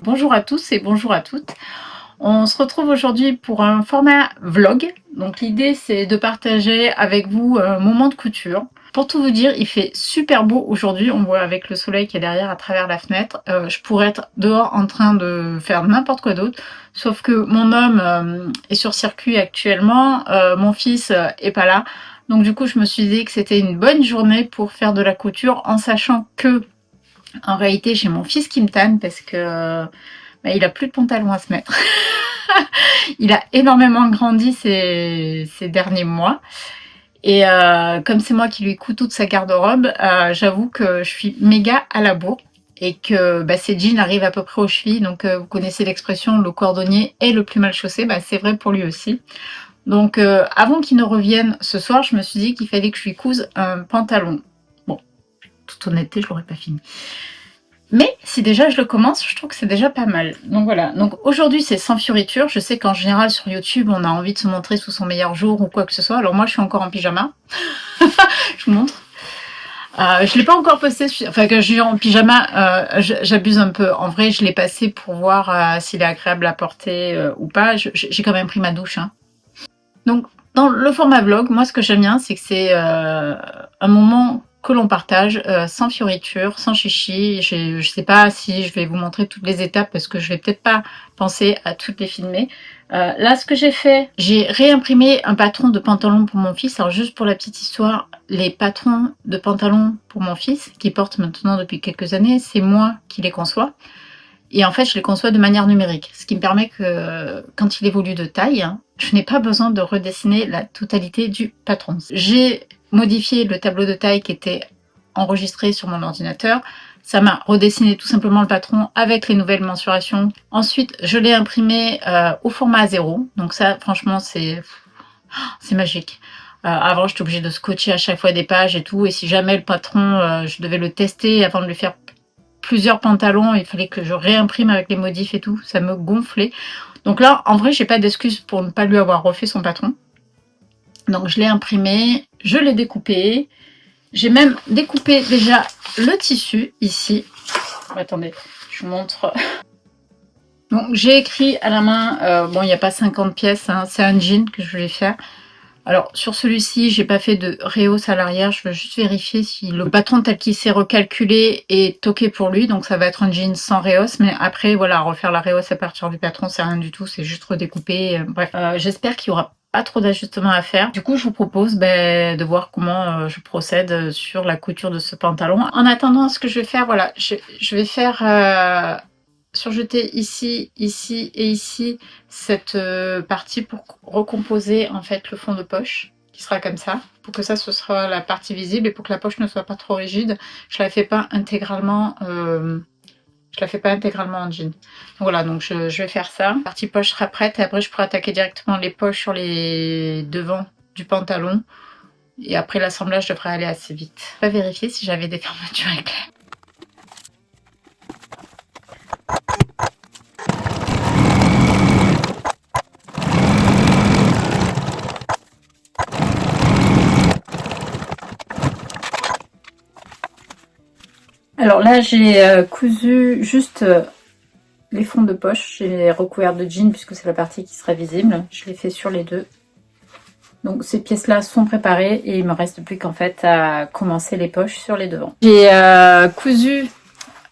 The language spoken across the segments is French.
Bonjour à tous et bonjour à toutes. On se retrouve aujourd'hui pour un format vlog. Donc l'idée c'est de partager avec vous un moment de couture. Pour tout vous dire, il fait super beau aujourd'hui. On voit avec le soleil qui est derrière à travers la fenêtre. Je pourrais être dehors en train de faire n'importe quoi d'autre. Sauf que mon homme est sur circuit actuellement. Mon fils est pas là. Donc du coup je me suis dit que c'était une bonne journée pour faire de la couture en sachant que en réalité, j'ai mon fils qui me tanne parce que il a plus de pantalon à se mettre. Il a énormément grandi ces derniers mois. Et comme c'est moi qui lui couds toute sa garde-robe, j'avoue que je suis méga à la bourre. Et que ses jeans arrivent à peu près aux chevilles. Donc vous connaissez l'expression, le cordonnier est le plus mal chaussé. C'est vrai pour lui aussi. Donc avant qu'il ne revienne ce soir, je me suis dit qu'il fallait que je lui couse un pantalon. Bon, toute honnêteté, je l'aurais pas fini. Mais si déjà je le commence, je trouve que c'est déjà pas mal. Donc voilà, donc aujourd'hui c'est sans fioriture. Je sais qu'en général sur YouTube on a envie de se montrer sous son meilleur jour ou quoi que ce soit. Alors moi je suis encore en pyjama. Je vous montre. Je ne l'ai pas encore posté, enfin que je suis en pyjama, j'abuse un peu. En vrai je l'ai passé pour voir s'il est agréable à porter ou pas. J'ai quand même pris ma douche. Hein. Donc dans le format vlog, moi ce que j'aime bien c'est que c'est un moment que l'on partage sans fioriture, sans chichi. Je sais pas si je vais vous montrer toutes les étapes parce que je vais peut-être pas penser à toutes les filmer. Là, ce que j'ai fait, j'ai réimprimé un patron de pantalon pour mon fils. Alors juste pour la petite histoire, les patrons de pantalon pour mon fils, qui porte maintenant depuis quelques années, c'est moi qui les conçois. Et en fait, je les conçois de manière numérique, ce qui me permet que quand il évolue de taille, je n'ai pas besoin de redessiner la totalité du patron. J'ai modifié le tableau de taille qui était enregistré sur mon ordinateur. Ça m'a redessiné tout simplement le patron avec les nouvelles mensurations. Ensuite, je l'ai imprimé au format A0. Donc ça, franchement, c'est magique. Avant, j'étais obligée de scotcher à chaque fois des pages et tout. Et si jamais le patron, je devais le tester avant de lui faire plusieurs pantalons, il fallait que je réimprime avec les modifs et tout. Ça me gonflait. Donc là, en vrai, j'ai pas d'excuse pour ne pas lui avoir refait son patron. Donc je l'ai imprimé, je l'ai découpé. J'ai même découpé déjà le tissu ici. Attendez, je vous montre. Donc j'ai écrit à la main, bon il n'y a pas 50 pièces, hein, c'est un jean que je vais faire. Alors sur celui-ci, j'ai pas fait de rehausse à l'arrière, je veux juste vérifier si le patron tel qu'il s'est recalculé est ok pour lui. Donc ça va être un jean sans rehausse, mais après voilà, refaire la rehausse à partir du patron, c'est rien du tout, c'est juste redécouper. Bref, j'espère qu'il y aura pas trop d'ajustements à faire. Du coup, je vous propose de voir comment je procède sur la couture de ce pantalon. En attendant, ce que je vais faire, voilà, je vais faire surjeter ici, ici et ici cette partie pour recomposer en fait le fond de poche qui sera comme ça, pour que ça ce sera la partie visible et pour que la poche ne soit pas trop rigide. Je la fais pas intégralement en jean. Donc voilà, donc je vais faire ça. La partie poche sera prête et après je pourrai attaquer directement les poches sur les devants du pantalon. Et après l'assemblage devrait aller assez vite. Je vais vérifier si j'avais des fermetures éclairs. Alors là, j'ai cousu juste les fonds de poche. J'ai recouvert de jean puisque c'est la partie qui sera visible. Je l'ai fait sur les deux. Donc ces pièces-là sont préparées et il me reste plus qu'en fait à commencer les poches sur les devants. J'ai cousu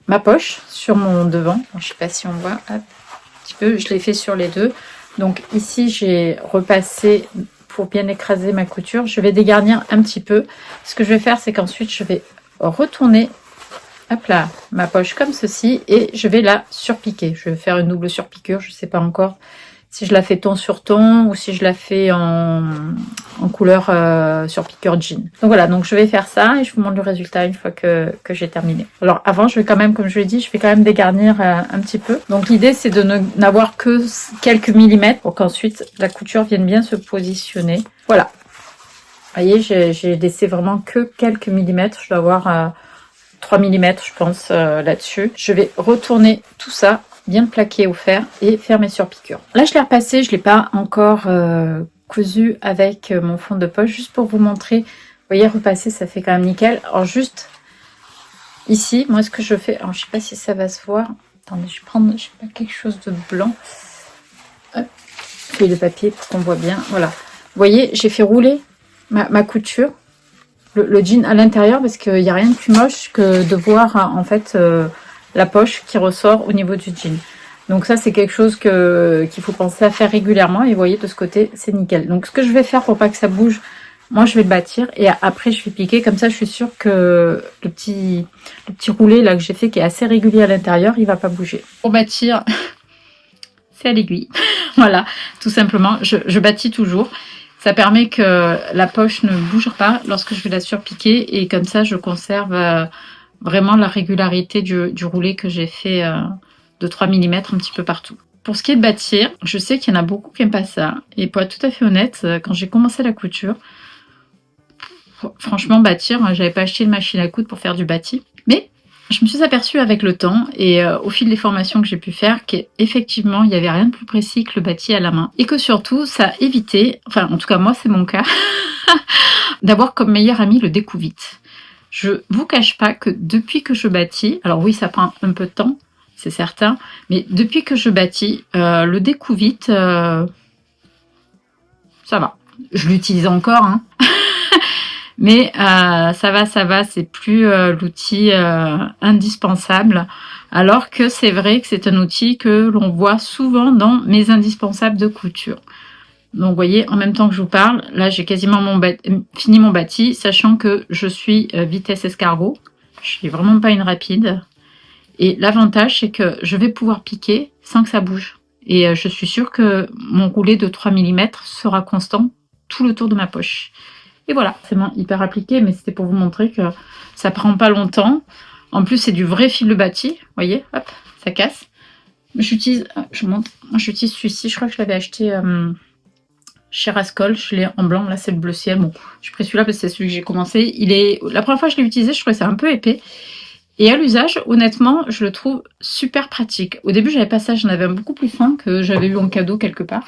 ma poche sur mon devant. Alors, je sais pas si on voit un petit peu. Je l'ai fait sur les deux. Donc ici, j'ai repassé pour bien écraser ma couture. Je vais dégarnir un petit peu. Ce que je vais faire, c'est qu'ensuite, je vais retourner hop là, ma poche comme ceci et je vais la surpiquer. Je vais faire une double surpiqûre, je ne sais pas encore si je la fais ton sur ton ou si je la fais en couleur surpiqûre jean. Donc voilà, donc je vais faire ça et je vous montre le résultat une fois que j'ai terminé. Alors avant, je vais quand même, comme je l'ai dit, je vais quand même dégarnir un petit peu. Donc l'idée c'est de n'avoir que quelques millimètres pour qu'ensuite la couture vienne bien se positionner. Voilà. Vous voyez, j'ai laissé vraiment que quelques millimètres. Je dois avoir 3 mm je pense là-dessus. Je vais retourner tout ça, bien plaquer au fer et faire mes surpiqûres. Là je l'ai repassé, je ne l'ai pas encore cousu avec mon fond de poche, juste pour vous montrer. Vous voyez, repasser ça fait quand même nickel. Alors juste ici, moi ce que je fais, alors je ne sais pas si ça va se voir. Attendez, je vais prendre, je sais pas, quelque chose de blanc. Hop, feuille de papier pour qu'on voit bien. Voilà. Vous voyez, j'ai fait rouler ma couture, le jean à l'intérieur, parce qu'il n'y a rien de plus moche que de voir en fait la poche qui ressort au niveau du jean. Donc ça, c'est quelque chose qu'il faut penser à faire régulièrement. Et vous voyez, de ce côté, c'est nickel. Donc ce que je vais faire pour pas que ça bouge, moi je vais le bâtir et après je vais piquer. Comme ça, je suis sûre que le petit roulé là que j'ai fait, qui est assez régulier à l'intérieur, il va pas bouger. Pour bâtir, c'est à l'aiguille. Voilà, tout simplement. Je bâtis toujours. Ça permet que la poche ne bouge pas lorsque je vais la surpiquer. Et comme ça, je conserve vraiment la régularité du roulé que j'ai fait de 3 mm un petit peu partout. Pour ce qui est de bâtir, je sais qu'il y en a beaucoup qui n'aiment pas ça. Et pour être tout à fait honnête, quand j'ai commencé la couture, franchement, bâtir, j'avais pas acheté une machine à coudre pour faire du bâti. Mais je me suis aperçue avec le temps et au fil des formations que j'ai pu faire qu'effectivement, il n'y avait rien de plus précis que le bâti à la main. Et que surtout, ça évitait, enfin en tout cas moi c'est mon cas, d'avoir comme meilleur ami le découvite. Je vous cache pas que depuis que je bâtis, alors oui ça prend un peu de temps, c'est certain, mais depuis que je bâtis, le découvite, ça va. Je l'utilise encore, hein. Mais ça va, c'est plus l'outil indispensable. Alors que c'est vrai que c'est un outil que l'on voit souvent dans mes indispensables de couture. Donc vous voyez, en même temps que je vous parle, là j'ai quasiment fini mon bâti, sachant que je suis vitesse escargot. Je suis vraiment pas une rapide. Et l'avantage, c'est que je vais pouvoir piquer sans que ça bouge. Et je suis sûre que mon roulé de 3 mm sera constant tout le tour de ma poche. Et voilà, c'est hyper appliqué, mais c'était pour vous montrer que ça prend pas longtemps. En plus, c'est du vrai fil de bâti. Vous voyez, hop, ça casse. J'utilise, je vous montre, j'utilise celui-ci. Je crois que je l'avais acheté chez Rascol. Je l'ai en blanc. Là, c'est le bleu ciel. Bon, j'ai pris celui-là parce que c'est celui que j'ai commencé. La première fois que je l'ai utilisé, je trouvais ça un peu épais. Et à l'usage, honnêtement, je le trouve super pratique. Au début, j'avais pas ça. J'en avais un beaucoup plus fin que j'avais eu en cadeau quelque part.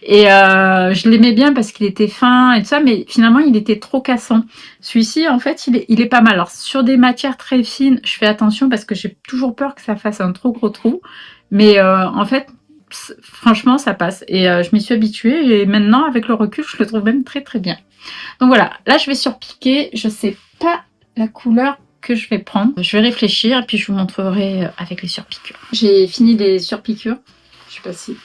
Et je l'aimais bien parce qu'il était fin et tout ça, mais finalement il était trop cassant. Celui-ci, en fait, il est pas mal. Alors sur des matières très fines, je fais attention parce que j'ai toujours peur que ça fasse un trop gros trou. Mais en fait, franchement, ça passe. Et je m'y suis habituée et maintenant, avec le recul, je le trouve même très très bien. Donc voilà, là je vais surpiquer. Je sais pas la couleur que je vais prendre. Je vais réfléchir et puis je vous montrerai avec les surpiqûres. J'ai fini les surpiqûres. Je sais pas si...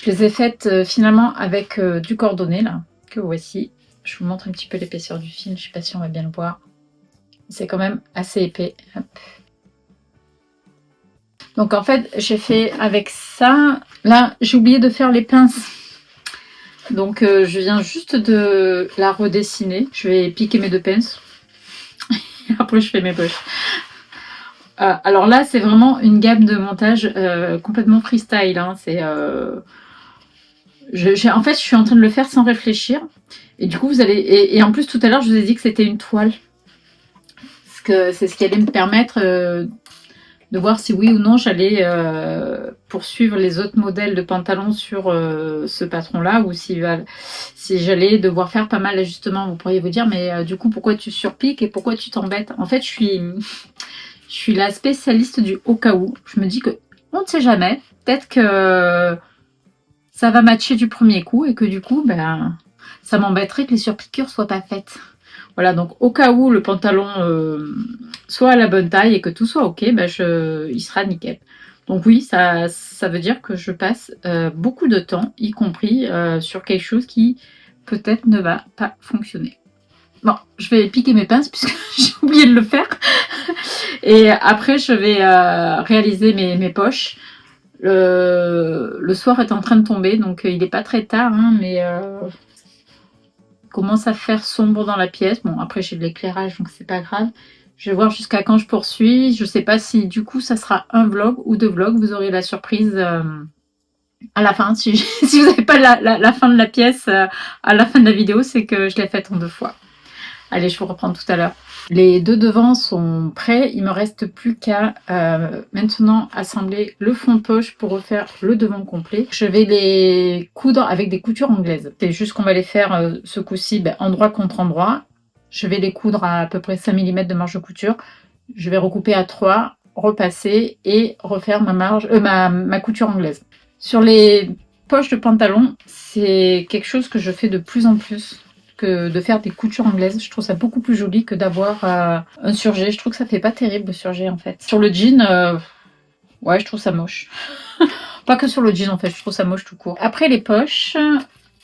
Je les ai faites finalement avec du cordonnet là, que voici. Je vous montre un petit peu l'épaisseur du fil, je ne sais pas si on va bien le voir. C'est quand même assez épais. Hop. Donc en fait, j'ai fait avec ça. Là, j'ai oublié de faire les pinces. Donc je viens juste de la redessiner. Je vais piquer mes 2 pinces. Et après, je fais mes poches. Alors là, c'est vraiment une gamme de montage complètement freestyle. Hein. C'est... en fait, je suis en train de le faire sans réfléchir. Et du coup, vous allez... Et en plus, tout à l'heure, je vous ai dit que c'était une toile. Parce que c'est ce qui allait me permettre de voir si oui ou non j'allais poursuivre les autres modèles de pantalons sur ce patron-là. Ou si j'allais devoir faire pas mal d'ajustements. Vous pourriez vous dire, mais du coup, pourquoi tu surpiques et pourquoi tu t'embêtes? En fait, je suis la spécialiste du au cas où. Je me dis que on ne sait jamais. Peut-être que... ça va matcher du premier coup et que du coup, ben, ça m'embêterait que les surpiqûres soient pas faites. Voilà, donc au cas où le pantalon soit à la bonne taille et que tout soit ok, ben il sera nickel. Donc oui, ça veut dire que je passe beaucoup de temps, y compris sur quelque chose qui peut-être ne va pas fonctionner. Bon, je vais piquer mes pinces puisque j'ai oublié de le faire. Et après, je vais réaliser mes poches. Le soir est en train de tomber, donc il n'est pas très tard, hein, mais il commence à faire sombre dans la pièce. Bon, après j'ai de l'éclairage, donc c'est pas grave. Je vais voir jusqu'à quand je poursuis. Je sais pas si du coup ça sera un vlog ou 2 vlogs. Vous aurez la surprise à la fin. Si vous n'avez pas la fin de la pièce à la fin de la vidéo, c'est que je l'ai faite en 2 fois. Allez, je vous reprends tout à l'heure. Les 2 devants sont prêts. Il me reste plus qu'à maintenant assembler le fond de poche pour refaire le devant complet. Je vais les coudre avec des coutures anglaises. C'est juste qu'on va les faire ce coup-ci endroit contre endroit. Je vais les coudre à peu près 5 mm de marge de couture. je vais recouper à 3, repasser et refaire ma marge, ma couture anglaise. Sur les poches de pantalon, c'est quelque chose que je fais de plus en plus, que de faire des coutures anglaises. Je trouve ça beaucoup plus joli que d'avoir un surjet. Je trouve que ça fait pas terrible le surjet en fait. Sur le jean, ouais, je trouve ça moche. Pas que sur le jean en fait, je trouve ça moche tout court. Après les poches,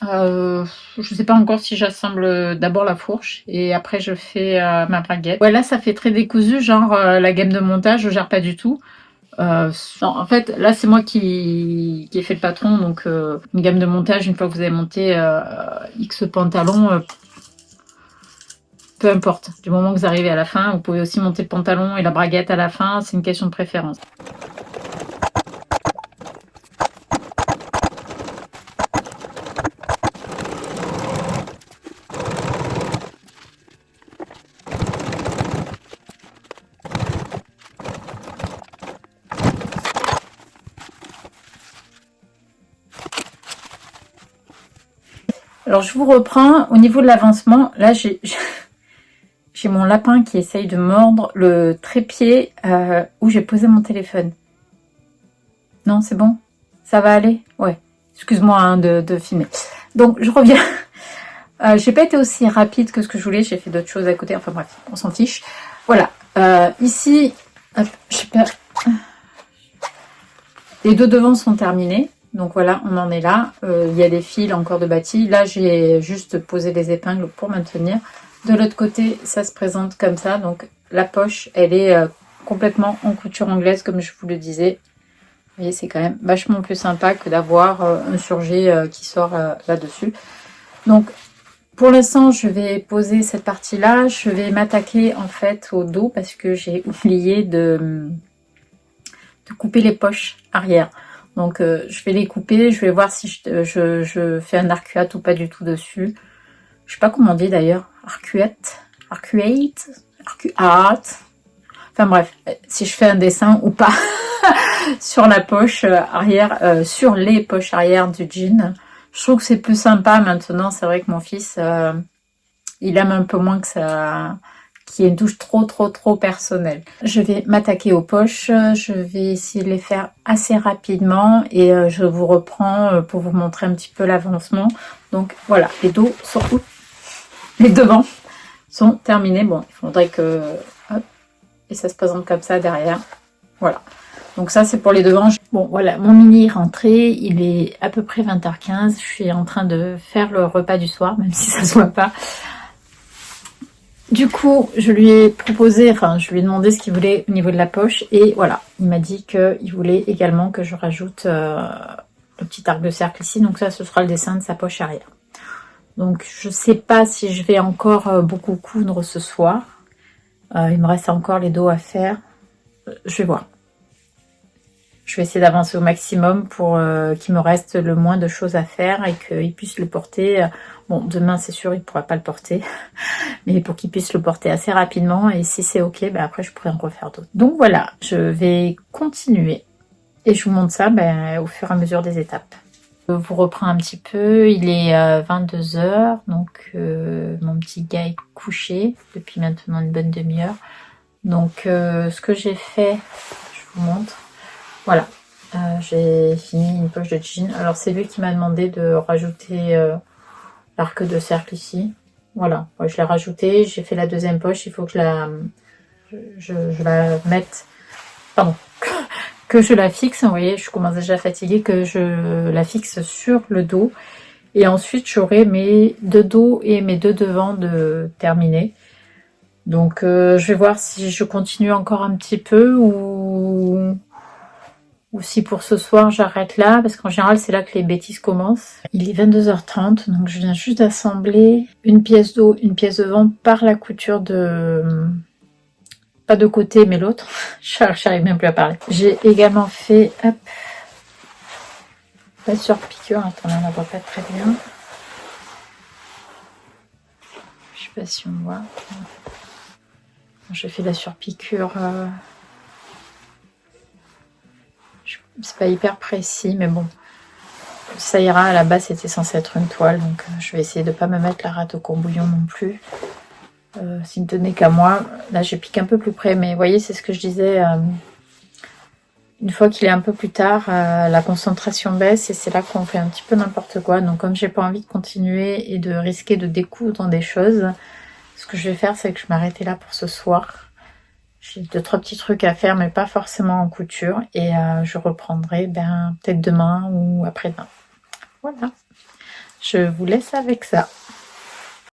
je sais pas encore si j'assemble d'abord la fourche et après je fais ma braguette. Ouais, là ça fait très décousu, genre la gamme de montage, je gère pas du tout. Non, en fait, là c'est moi qui ai fait le patron, donc une gamme de montage, une fois que vous avez monté X pantalon, peu importe. Du moment que vous arrivez à la fin, vous pouvez aussi monter le pantalon et la braguette à la fin, c'est une question de préférence. Alors je vous reprends au niveau de l'avancement. Là j'ai mon lapin qui essaye de mordre le trépied où j'ai posé mon téléphone. Non, c'est bon? Ça va aller? Ouais. Excuse-moi hein, de filmer. Donc je reviens. J'ai pas été aussi rapide que ce que je voulais. J'ai fait d'autres choses à côté. Enfin bref, on s'en fiche. Voilà. Ici, hop, je sais pas. Les deux devants sont terminés. Donc voilà, on en est là. Il y a des fils encore de bâtis. Là, j'ai juste posé des épingles pour maintenir. De l'autre côté, ça se présente comme ça. Donc la poche, elle est complètement en couture anglaise, comme je vous le disais. Vous voyez, c'est quand même vachement plus sympa que d'avoir un surjet qui sort là-dessus. Donc, pour l'instant, je vais poser cette partie-là. Je vais m'attaquer en fait au dos parce que j'ai oublié de couper les poches arrière. Donc je vais les couper, je vais voir si je fais un arcuate ou pas du tout dessus. Je sais pas comment on dit d'ailleurs, arcuate, enfin bref, si je fais un dessin ou pas sur la poche arrière, sur les poches arrière du jean. Je trouve que c'est plus sympa maintenant, c'est vrai que mon fils, il aime un peu moins que ça... qui est une touche trop personnelle. Je vais m'attaquer aux poches, je vais essayer de les faire assez rapidement et je vous reprends pour vous montrer un petit peu l'avancement. Donc voilà, les dos sont où? Les devants sont terminés. Bon, il faudrait que... Hop, et ça se présente comme ça derrière. Voilà. Donc ça, c'est pour les devants. Bon, voilà, mon mini est rentré. Il est à peu près 20h15. Je suis en train de faire le repas du soir, même si ça se voit pas. Du coup, je lui ai proposé, enfin, je lui ai demandé ce qu'il voulait au niveau de la poche. Et voilà, il m'a dit qu'il voulait également que je rajoute le petit arc de cercle ici. Donc ça, ce sera le dessin de sa poche arrière. Donc, je sais pas si je vais encore beaucoup coudre ce soir. Il me reste encore les dos à faire. Je vais voir. Je vais essayer d'avancer au maximum pour qu'il me reste le moins de choses à faire et qu'il puisse le porter. Bon, demain, c'est sûr, il ne pourra pas le porter. Mais pour qu'il puisse le porter assez rapidement. Et si c'est OK, ben après, je pourrai en refaire d'autres. Donc voilà, je vais continuer. Et je vous montre ça au fur et à mesure des étapes. Je vous reprends un petit peu. Il est 22h. Donc, mon petit gars est couché depuis maintenant une bonne demi-heure. Donc, ce que j'ai fait, je vous montre. Voilà, j'ai fini une poche de jean. Alors c'est lui qui m'a demandé de rajouter l'arc de cercle ici. Voilà, ouais, je l'ai rajouté, j'ai fait la deuxième poche. Il faut que je la mette, pardon, que je la fixe. Vous voyez, je commence déjà fatiguée, que je la fixe sur le dos. Et ensuite j'aurai mes deux dos et mes deux devants de terminés. Donc je vais voir si je continue encore un petit peu ou si pour ce soir j'arrête là, parce qu'en général c'est là que les bêtises commencent. Il est 22h30, donc je viens juste d'assembler une pièce d'eau, une pièce de vent par la couture de... pas de côté mais l'autre. J'arrive même plus à parler. J'ai également fait, hop, la surpiqûre. Attendez, on la voit pas très bien. Je sais pas si on voit. J'ai fait la surpiqûre... c'est pas hyper précis, mais bon, ça ira. À la base, c'était censé être une toile, donc je vais essayer de pas me mettre la rate au courbouillon non plus. S'il ne tenait qu'à moi. Là, je pique un peu plus près, mais vous voyez, c'est ce que je disais. Une fois qu'il est un peu plus tard, la concentration baisse et c'est là qu'on fait un petit peu n'importe quoi. Donc, comme j'ai pas envie de continuer et de risquer de découdre des choses, ce que je vais faire, c'est que je vais m'arrêter là pour ce soir. J'ai 2-3 petits trucs à faire, mais pas forcément en couture. Et je reprendrai peut-être demain ou après-demain. Voilà. Je vous laisse avec ça.